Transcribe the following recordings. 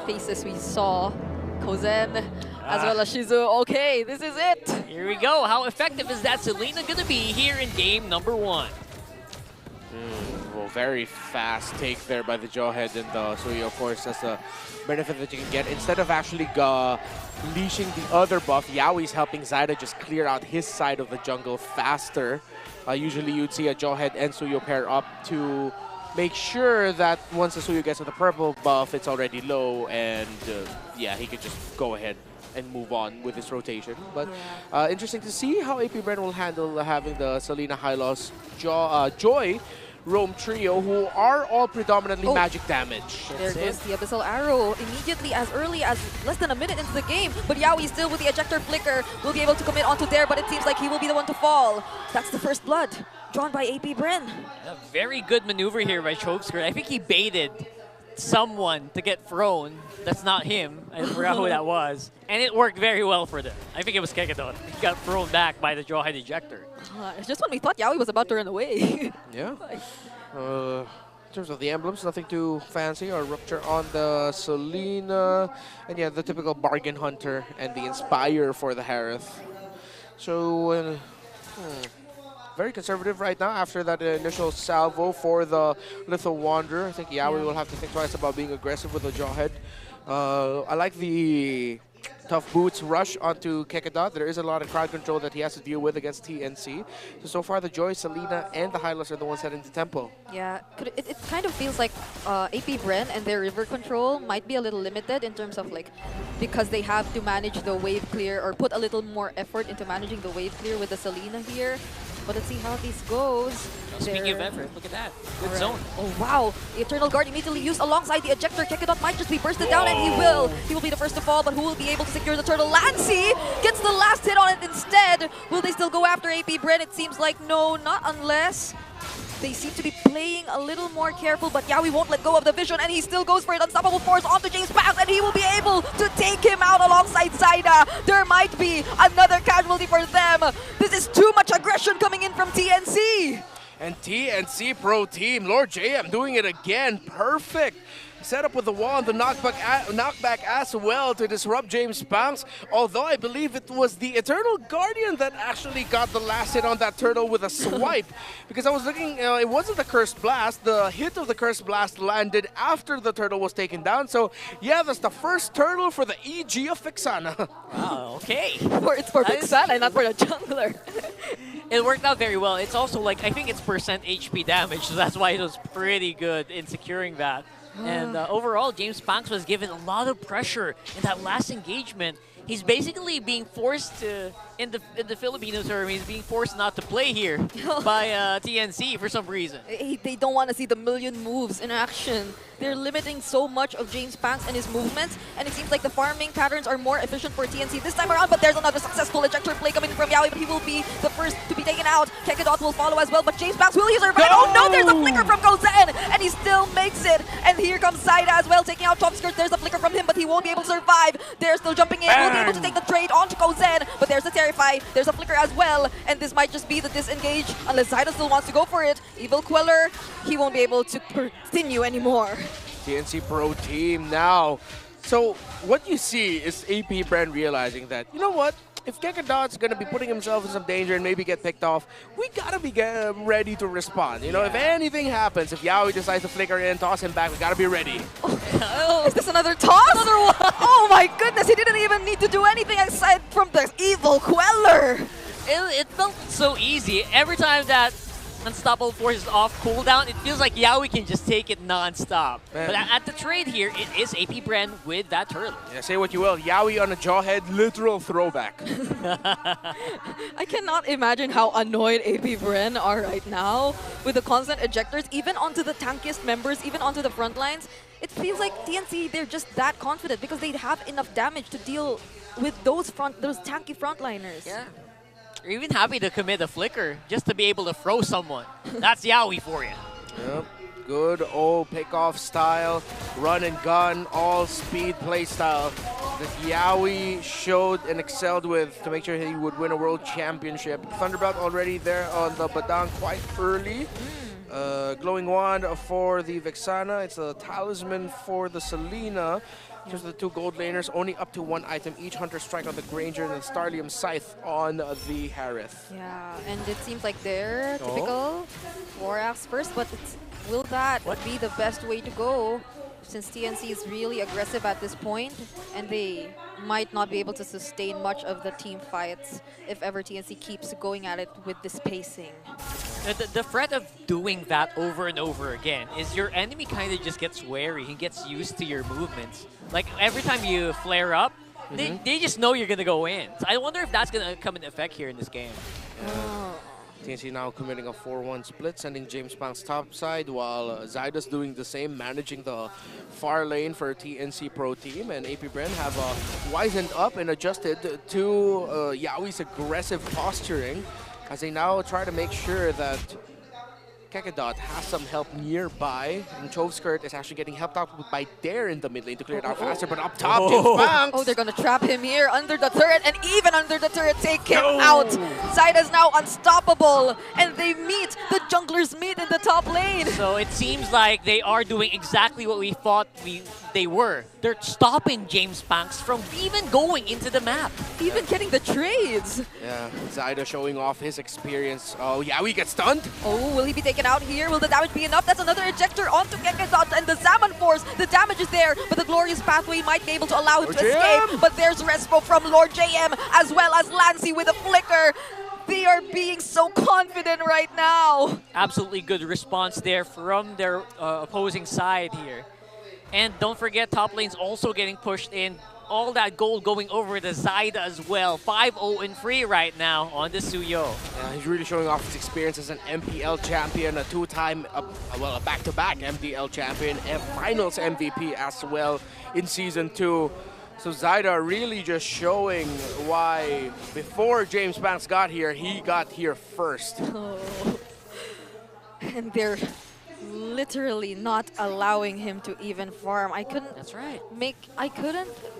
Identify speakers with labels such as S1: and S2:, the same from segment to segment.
S1: faces we saw. Kozen, as well as Shizu. Okay, this is it.
S2: Here we go. How effective is that Selena going to be here in game number 1?
S3: Well, very fast take there by the Jawhead and the Suyo. Of course, that's a benefit that you can get. Instead of actually leashing the other buff, Yaoi's helping Zyda just clear out his side of the jungle faster. Usually you'd see a Jawhead and Suyo pair up to make sure that once the Suyo gets to the purple buff, it's already low, and yeah, he could just go ahead and move on with his rotation. But interesting to see how AP BREN will handle having the Selena, Hylos, Joy, Roam trio, who are all predominantly magic damage.
S1: There goes the Abyssal Arrow immediately as early as less than a minute into the game. But Yaoi still with the ejector flicker will be able to commit onto there, but it seems like he will be the one to fall. That's the first blood drawn by AP BREN.
S2: A very good maneuver here by Chokeskirt. I think he baited someone to get thrown. That's not him. I forgot who that was. And it worked very well for them. I think it was Kekadon. He got thrown back by the Jawhead ejector.
S1: It's just when we thought Yaoi was about to run away.
S3: Yeah. In terms of the emblems, nothing too fancy or rupture on the Selena. And yeah, the typical bargain hunter and the Inspire for the Harith. So, very conservative right now after that initial salvo for the Little Wanderer. I think Yaoi will have to think twice about being aggressive with the Jawhead. I like the tough boots rush onto Kekadot. There is a lot of crowd control that he has to deal with against TNC. So far the Joy, Selena, and the Hylos are the ones heading to Temple.
S1: Yeah, it kind of feels like AP BREN and their river control might be a little limited in terms of like, because they have to manage the wave clear or put a little more effort into managing the wave clear with the Selena here. But let's see how this goes.
S2: Speaking of effort, look at that. Good zone.
S1: Oh, wow. The Eternal Guard immediately used alongside the ejector. Kekadot might just be bursted down, and he will. He will be the first to fall, but who will be able to secure the turtle? Lancy gets the last hit on it instead. Will they still go after AP BREN? It seems like no, not unless they seem to be playing a little more careful, but Yaoi won't let go of the vision, and he still goes for it. Unstoppable Force onto James Pass, and he will be able to take him out alongside Zyda. There might be another casualty for them. This is too much aggression coming in from TNC.
S3: And TNC Pro Team, Lord JM doing it again. Perfect. Set up with the wall and the knockback as well to disrupt James Banks. Although I believe it was the Eternal Guardian that actually got the last hit on that turtle with a swipe. Because I was looking, it wasn't the Cursed Blast. The hit of the Cursed Blast landed after the turtle was taken down. So yeah, that's the first turtle for the EG of Vixana.
S2: Wow, okay.
S1: It's for Vixana, not for the jungler.
S2: It worked out very well. It's also like, I think it's percent HP damage, so that's why it was pretty good in securing that. And overall, James Banks was given a lot of pressure in that last engagement. He's basically being forced to, in the Filipino term, he's being forced not to play here by TNC for some reason.
S1: They don't want to see the million moves in action. They're limiting so much of James Banks and his movements, and it seems like the farming patterns are more efficient for TNC this time around, but there's another successful ejector play coming from Yaoi, but he will be the first to be taken out. Kekadot will follow as well, but James Banks will use her, but oh no, there's a flicker from Gozen, and he still makes it. And here comes Zyda as well, taking out Chokeskirt. There's a flicker from him, but he won't be able to survive. They're still jumping in, will be able to take the trade onto Gozen, but there's a Terrify, there's a flicker as well, and this might just be the disengage unless Zyda still wants to go for it. Evil Queller, he won't be able to continue anymore.
S3: TNC Pro Team now. So what you see is AP BREN realizing that, you know what? If Kekadot's going to be putting himself in some danger and maybe get picked off, we got to be ready to respond. You know, if anything happens, if Yaoi decides to flicker in, toss him back, we got to be ready.
S1: Oh, is this another toss? Another one! Oh my goodness, he didn't even need to do anything aside from the Evil Queller.
S2: It felt so easy. Every time that Unstoppable Force is off cooldown, it feels like Yaoi can just take it non-stop. But at the trade here, it is AP BREN with that turtle.
S3: Yeah, say what you will, Yaoi on a Jawhead, literal throwback.
S1: I cannot imagine how annoyed AP BREN are right now with the constant ejectors, even onto the tankiest members, even onto the front lines. It feels like TNC, they're just that confident because they have enough damage to deal with those tanky frontliners.
S2: Yeah. You're even happy to commit a flicker just to be able to throw someone. That's Yaoi for you.
S3: Yep. Good old pick-off style, run and gun, all speed play style that Yaoi showed and excelled with to make sure he would win a world championship. Thunderbelt already there on the Badang quite early.
S4: Glowing Wand for the Vexana. It's a Talisman for the Selena. Just the two gold laners, only up to one item each. Hunter Strike on the Granger and the Starlium Scythe on the Harith.
S1: Yeah, and it seems like they're typical War Axe first, but will that be the best way to go? Since TNC is really aggressive at this point, and they might not be able to sustain much of the team fights if ever TNC keeps going at it with this pacing.
S2: The threat of doing that over and over again is your enemy kind of just gets wary. He gets used to your movements. Like every time you flare up, they just know you're going to go in. So I wonder if that's going to come into effect here in this game.
S4: TNC now committing a 4-1 split, sending James Pang's top side, while Zyda's doing the same, managing the far lane for TNC Pro Team. And AP BREN have wisened up and adjusted to Yaoi's aggressive posturing, as they now try to make sure that Kekadot has some help nearby, and Chovskirt is actually getting helped out by Dare in the mid lane to clear it out faster, but up top, James Banks!
S1: Oh, they're gonna trap him here under the turret, and even under the turret, take him out! Zyda's now unstoppable, and they meet, the junglers meet in the top lane!
S2: So it seems like they are doing exactly what we thought they were. They're stopping James Banks from even going into the map.
S1: Even getting the trades!
S4: Yeah, Zyda showing off his experience. Oh, Yaoi gets stunned!
S1: Oh, will he be taken out here? Will the damage be enough? That's another ejector onto Kekadot and the Salmon Force. The damage is there, but the Glorious Pathway might be able to allow him to escape. But there's Respo from Lord JM, as well as Lancy with a flicker. They are being so confident right now.
S2: Absolutely good response there from their opposing side here. And don't forget, top lane's also getting pushed in. All that gold going over to Zyda as well. 5-0 and free right now on the Suyo.
S4: Yeah, he's really showing off his experience as an MPL champion, a two-time, well, a back-to-back MPL champion, and finals MVP as well in Season 2. So Zyda really just showing why before James Banks got here, he got here first.
S1: Oh. And they're literally not allowing him to even farm. I couldn't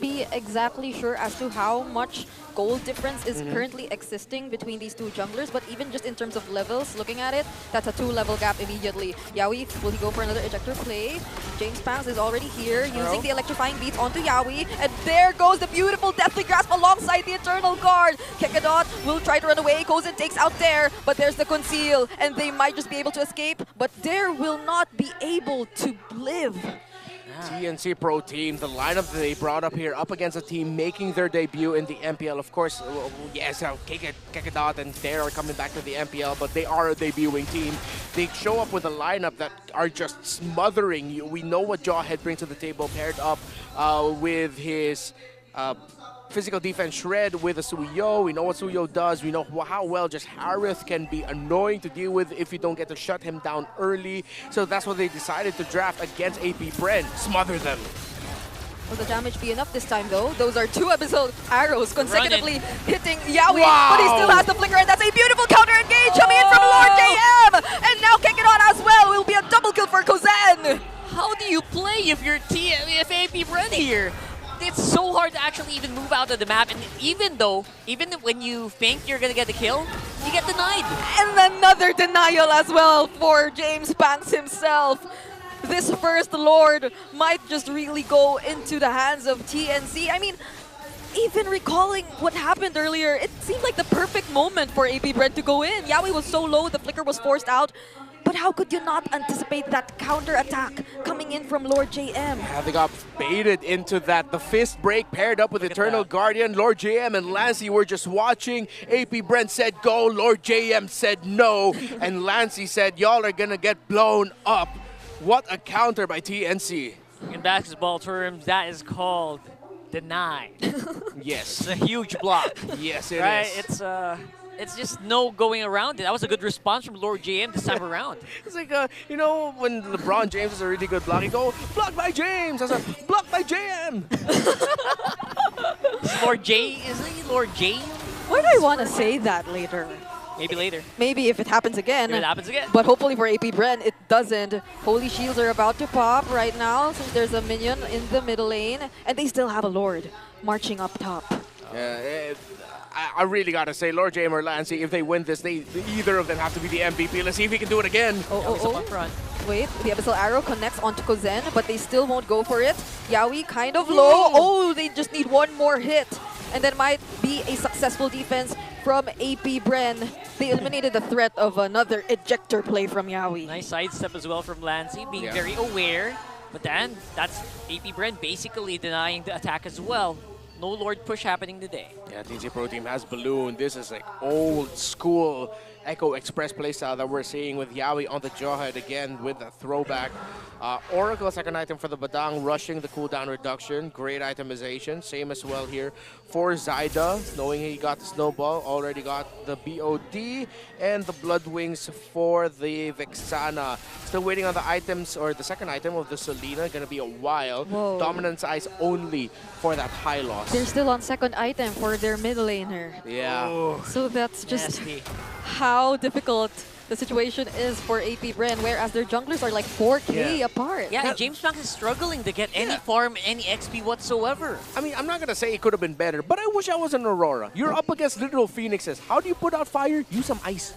S1: be exactly sure as to how much gold difference is currently existing between these two junglers, but even just in terms of levels, looking at it, that's a 2-level gap immediately. Yaoi, will he go for another ejector play? James Pangs is already here, using the electrifying beats onto Yaoi, and there goes the beautiful Deathly Grasp alongside the Eternal Guard. Kekadot will try to run away, Kozin takes out Dare, but there's the Conceal, and they might just be able to escape, but Dare will not be able to live.
S4: TNC Pro Team, the lineup that they brought up here, up against a team making their debut in the MPL. Of course, yes, Kekadot and Dare are coming back to the MPL, but they are a debuting team. They show up with a lineup that are just smothering you. We know what Jawhead brings to the table, paired up with his physical defense Shred with a Suyo. We know what Suyo does. We know how well just Harith can be annoying to deal with if you don't get to shut him down early. So that's what they decided to draft against AP BREN. Smother them.
S1: Will the damage be enough this time though? Those are 2 Abyssal arrows consecutively hitting Yaoi, but he still has the flicker, and that's a beautiful counter engage coming in from Lord JM! And now kick it on as well. Will be a double kill for Kozan.
S2: How do you play if you're AP BREN here? It's so hard to actually even move out of the map, and even when you think you're gonna get the kill, you get denied.
S1: And another denial as well for James Banks himself. This first Lord might just really go into the hands of TNC. I mean, even recalling what happened earlier, it seemed like the perfect moment for AP BREN to go in. Yaoi was so low, the flicker was forced out. But how could you not anticipate that counter-attack coming in from Lord JM?
S4: Yeah, they got baited into that. The fist break paired up with Eternal Guardian. Lord JM and Lancy were just watching. AP BREN said go, Lord JM said no. And Lancy said, y'all are gonna get blown up. What a counter by TNC.
S2: In basketball terms, that is called denied.
S4: Yes.
S2: It's a huge block.
S4: Yes, it is.
S2: It's just no going around it. That was a good response from Lord JM this time around.
S4: It's like, you know, when LeBron James is a really good block, you go, blocked by James. I was like, blocked by JM.
S2: Lord J, isn't he Lord J?
S1: Why do I want to say that later?
S2: Maybe later.
S1: Maybe if it happens again.
S2: If it happens again.
S1: But hopefully for AP BREN, it doesn't. Holy Shields are about to pop right now since there's a minion in the middle lane. And they still have a Lord marching up top.
S4: Yeah,
S3: I really gotta say, Lord James or Lancey, if they win this, either of them have to be the MVP. Let's see if he can do it again.
S2: Yaoi's up front.
S1: Wait, the Abyssal Arrow connects onto Kozen, but they still won't go for it. Yaoi kind of low. Oh, they just need one more hit. And that might be a successful defense from AP BREN. They eliminated the threat of another ejector play from Yaoi.
S2: Nice sidestep as well from Lancey, being very aware. But then, that's AP BREN basically denying the attack as well. No Lord push happening today.
S3: Yeah, TNC Pro Team has Balloon. This is like old school Echo Express playstyle that we're seeing with Yaoi on the Jawhead again with a throwback. Oracle, second item for the Badang, rushing the cooldown reduction. Great itemization. Same as well here for Zyda, knowing he got the Snowball, already got the BOD, and the Blood Wings for the Vexana. Still waiting on the items, or the second item of the Selena. Gonna be a while.
S1: Whoa.
S3: Dominance Eyes only for that high loss.
S1: They're still on second item for their mid laner.
S3: Yeah.
S2: Oh,
S1: So that's just
S2: nasty.
S1: how difficult the situation is for AP BREN, whereas their junglers are like 4K apart.
S2: Yeah, and James Banks is struggling to get any farm, any XP whatsoever.
S3: I mean, I'm not gonna say it could have been better, but I wish I was an Aurora. You're up against literal phoenixes. How do you put out fire? Use some ice.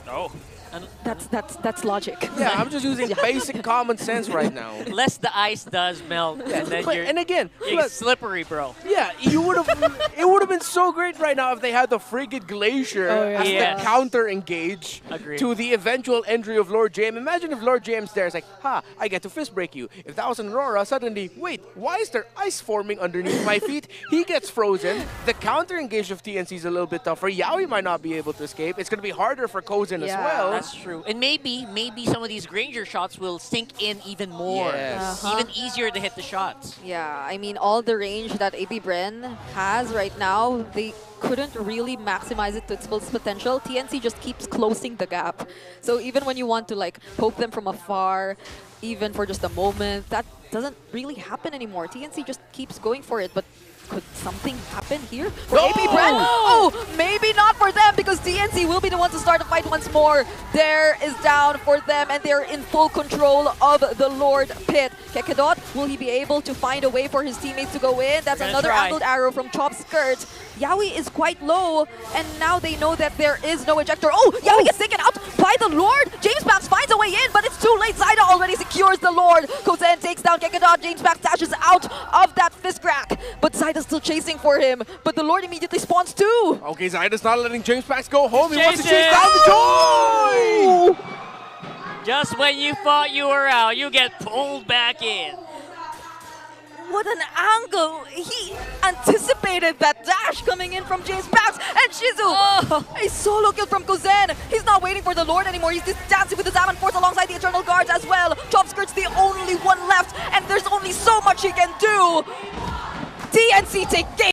S2: No. And
S1: That's logic.
S3: Yeah, I'm just using basic common sense right now.
S2: unless the ice does melt, and then
S3: But,
S2: you're
S3: and again,
S2: getting
S3: look,
S2: slippery, bro.
S3: yeah, you would have. It would have been so great right now if they had the frigid glacier as
S2: Yes.
S3: the counter engage
S2: Agreed.
S3: to the eventual entry of Lord James. Imagine if Lord James there is like, ha, I get to fist break you. If that was an Aurora, suddenly, wait, why is there ice forming underneath my feet? He gets frozen. The counter engage of TNC is a little bit tougher. Yaoi might not be able to escape. It's gonna be harder for Kozen as
S1: Yeah.
S3: well.
S2: That's true. And maybe some of these Granger shots will sink in even more.
S3: Yes.
S2: Even easier to hit the shots.
S1: Yeah, I mean, all the range that AP BREN has right now, they couldn't really maximize it to its full potential. TNC just keeps closing the gap. So even when you want to like poke them from afar, even for just a moment, that doesn't really happen anymore. TNC just keeps going for it, but could something happen here for AP BREN? Oh, maybe not for them, because TNC will be the one to start the fight once more. There is down for them, and they're in full control of the Lord Pit. Kekedot, will he be able to find a way for his teammates to go in? That's
S2: Gonna
S1: another
S2: try.
S1: angled arrow from Chop Skirt. Yaoi is quite low, and now they know that there is no ejector. Oh, Yaoi gets taken out by the Lord. James Banks finds a way in, but it's too late. Zyda already secures the Lord. Kozen takes down Kekedot. James Banks dashes out of that fist crack, but Zyda's still chasing for him. But the Lord immediately spawns too.
S3: Okay, Zyda's not letting James Banks go home. He wants to
S2: Chase
S3: chase
S2: it.
S3: down the joy!
S2: Just when you thought you were out, you get pulled back in.
S1: What an angle! He anticipated that dash coming in from James Banks, and Shizu! A solo kill from Kozen! He's not waiting for the Lord anymore, he's just dancing with the Zaman Force alongside the Eternal Guards as well! Chop Skirt's the only one left, and there's only so much he can do! TNC take game!